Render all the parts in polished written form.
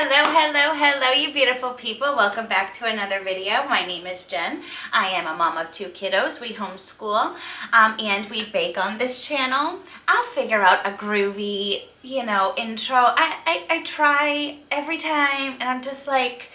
Hello, you beautiful people. Welcome back to another video. My name is Jen. I am a mom of 2 kiddos. We homeschool and we bake on this channel. I'll figure out a groovy, intro. I try every time and I'm just like,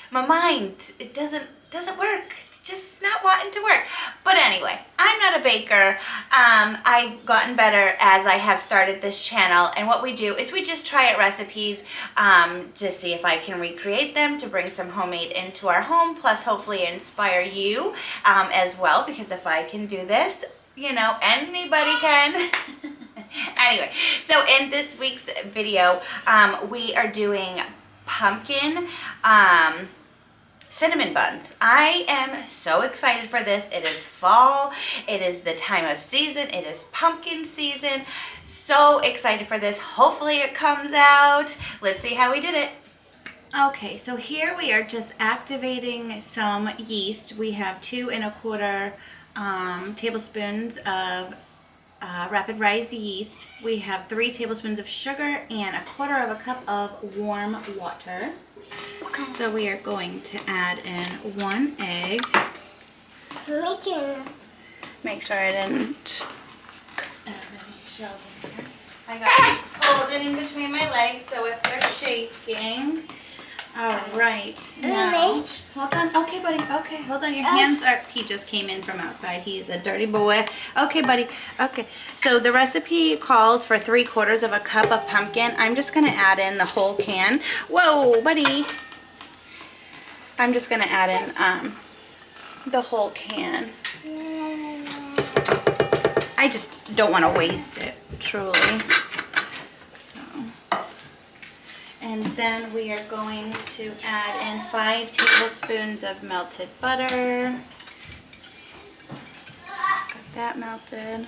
my mind, it doesn't work. Just not wanting to work. But anyway, I'm not a baker. I've gotten better as I have started this channel, and what we do is we just try out recipes to see if I can recreate them to bring some homemade into our home, plus hopefully inspire you as well, because if I can do this, anybody can. Anyway, so in this week's video, we are doing pumpkin cinnamon buns. I am so excited for this. It is fall. It is the time of season. It is pumpkin season. So excited for this. Hopefully it comes out. Let's see how we did it. Okay, so here we are just activating some yeast. We have 2 1/4 tablespoons of rapid rise yeast. We have 3 tablespoons of sugar and 1/4 cup of warm water. Okay. So we are going to add in 1 egg. Make sure I didn't add any shells in here. I got to hold it in between my legs so if they're shaking. All right. Now, hold on. Okay, buddy. Okay, hold on. Your hands are... He just came in from outside. He's a dirty boy. Okay, buddy. Okay. So the recipe calls for 3/4 cup of pumpkin. I'm just going to add in the whole can. Whoa, buddy. I'm just going to add in the whole can. I just don't want to waste it, truly. And then we are going to add in 5 tablespoons of melted butter. Got that melted.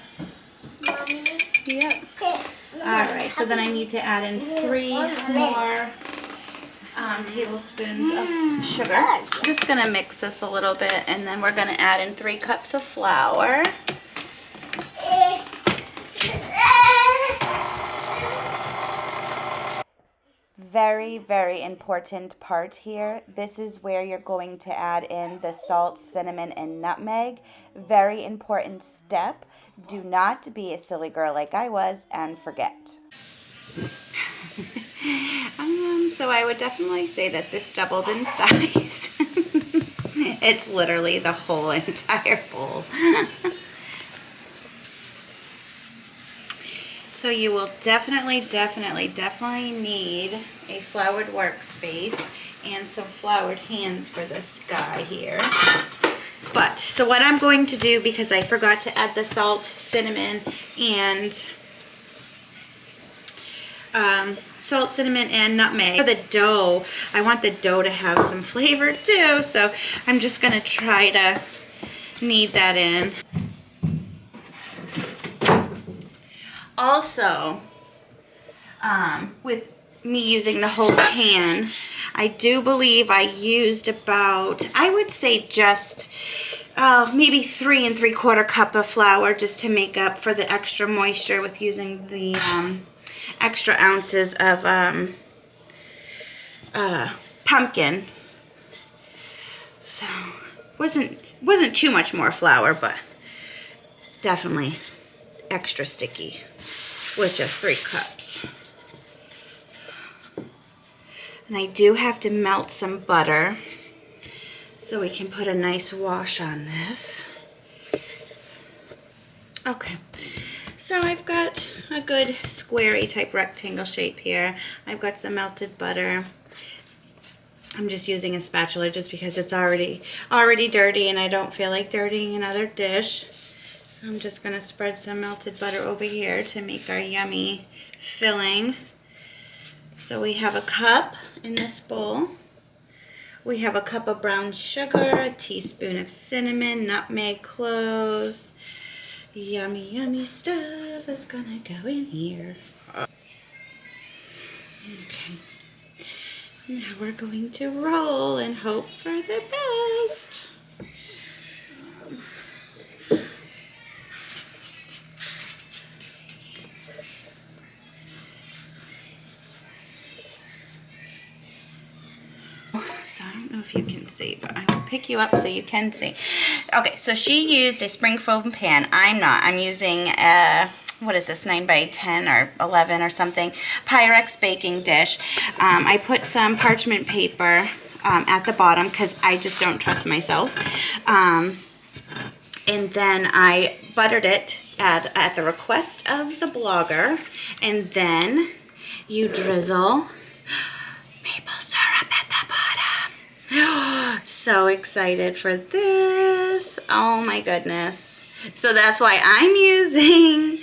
Mommy? Yep. All right, so then I need to add in 3 more tablespoons of sugar. Just gonna mix this a little bit, and then we're gonna add in 3 cups of flour. Very, very important part here. This is where you're going to add in the salt, cinnamon, and nutmeg. Very important step. Do not be a silly girl like I was and forget. So I would definitely say that this doubled in size. It's literally the whole entire bowl. So you will definitely need a floured workspace and some floured hands for this guy here. But, so what I'm going to do, because I forgot to add the salt, cinnamon, and nutmeg. For the dough, I want the dough to have some flavor too, so I'm just going to try to knead that in. Also, with me using the whole can, I do believe I used about, I would say just maybe 3 3/4 cup of flour, just to make up for the extra moisture with using the extra ounces of pumpkin. So wasn't too much more flour, but definitely extra sticky with just 3 cups. And I do have to melt some butter so we can put a nice wash on this. Okay, so I've got a good squarey type rectangle shape here. I've got some melted butter. I'm just using a spatula just because it's already dirty and I don't feel like dirtying another dish. So I'm just going to spread some melted butter over here to make our yummy filling. So we have a cup in this bowl. We have a cup of brown sugar, a teaspoon of cinnamon, nutmeg, cloves. Yummy, yummy stuff is going to go in here. Okay. Now we're going to roll and hope for the best. so I don't know if you can see, but I will pick you up so you can see. Okay, so she used a spring foam pan. I'm not. I'm using what is this, 9 by 10 or 11 or something, Pyrex baking dish. I put some parchment paper at the bottom because I just don't trust myself. And then I buttered it at the request of the blogger. And then you drizzle maple syrup at the bottom. So excited for this. Oh my goodness. So that's why I'm using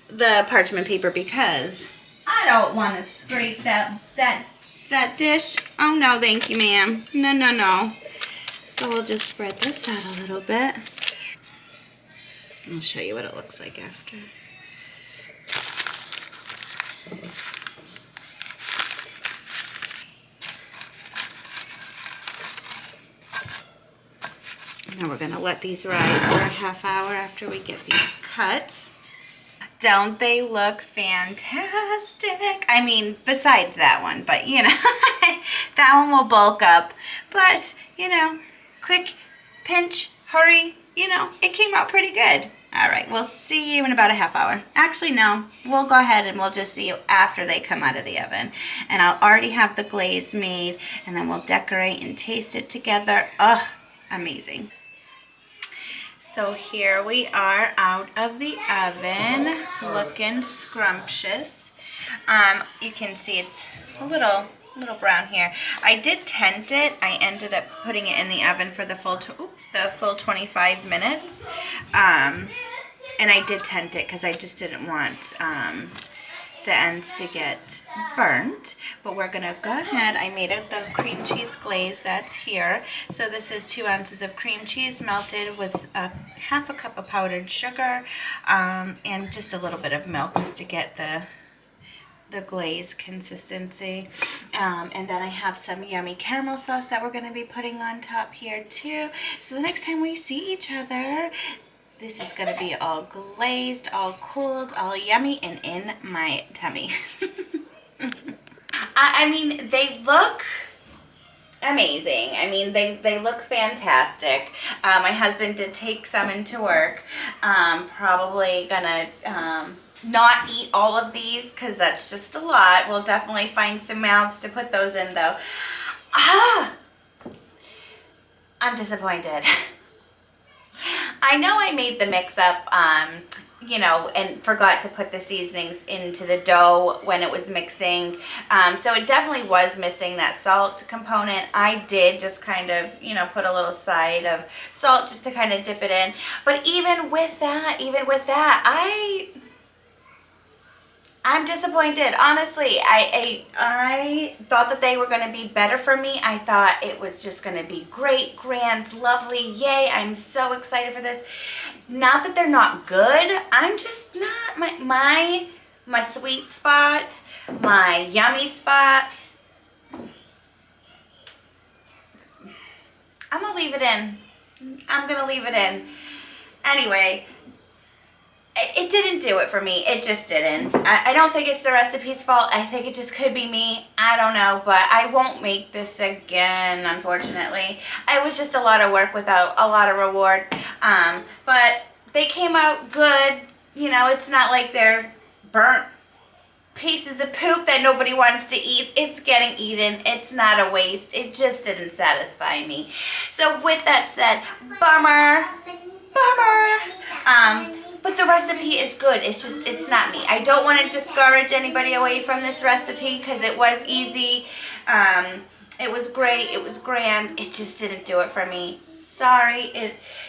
the parchment paper, because I don't want to scrape that dish. Oh no, thank you, ma'am. No, no, no. So we'll just spread this out a little bit. I'll show you what it looks like after. Now we're gonna let these rise for a half hour after we get these cut. Don't they look fantastic? I mean, besides that one, but you know, that one will bulk up. But, you know, quick pinch, hurry, you know, it came out pretty good. All right, we'll see you in about a half hour. Actually, no, we'll go ahead and we'll just see you after they come out of the oven. And I'll already have the glaze made, and then we'll decorate and taste it together. Ugh, amazing. So here we are out of the oven, looking scrumptious. You can see it's a little brown here. I did tent it. I ended up putting it in the oven for the full 25 minutes. And I did tent it because I just didn't want the ends to get burnt. But we're gonna go ahead. I made it the cream cheese glaze that's here. So this is 2 ounces of cream cheese melted with half a cup of powdered sugar and just a little bit of milk just to get the glaze consistency. And then I have some yummy caramel sauce that we're gonna be putting on top here too. So the next time we see each other, this is gonna be all glazed, all cooled, all yummy, and in my tummy. I mean, they look amazing. I mean, they look fantastic. My husband did take some into work. Probably gonna not eat all of these because that's just a lot. We'll definitely find some mouths to put those in though. I'm disappointed. I know I made the mix up, you know, and forgot to put the seasonings into the dough when it was mixing. So it definitely was missing that salt component. I did just kind of, you know, put a little side of salt just to kind of dip it in. But even with that, I'm disappointed. Honestly, I thought that they were going to be better for me. I thought it was just going to be great, grand, lovely. Yay, I'm so excited for this. Not that they're not good. I'm just not my sweet spot, my yummy spot. I'm going to leave it in. I'm going to leave it in. Anyway, it didn't do it for me. It just didn't. I don't think it's the recipe's fault. I think it just could be me. I don't know, but I won't make this again, unfortunately. It was just a lot of work without a lot of reward. But they came out good. You know, it's not like they're burnt pieces of poop that nobody wants to eat. It's getting eaten. It's not a waste. It just didn't satisfy me. So with that said, bummer. But the recipe is good. It's just, it's not me. I don't want to discourage anybody away from this recipe because it was easy. It was great. It was grand. It just didn't do it for me. Sorry.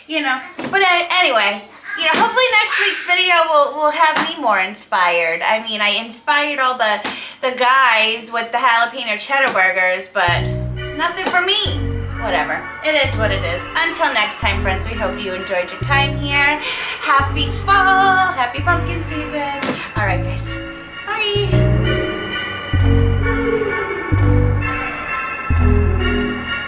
You know. But anyway, you know, hopefully next week's video will have me more inspired. I mean, I inspired all the guys with the jalapeno cheddar burgers, but nothing for me. Whatever. It is what it is. Until next time, friends, we hope you enjoyed your time here. Happy fall. Happy pumpkin season. All right, guys. Bye.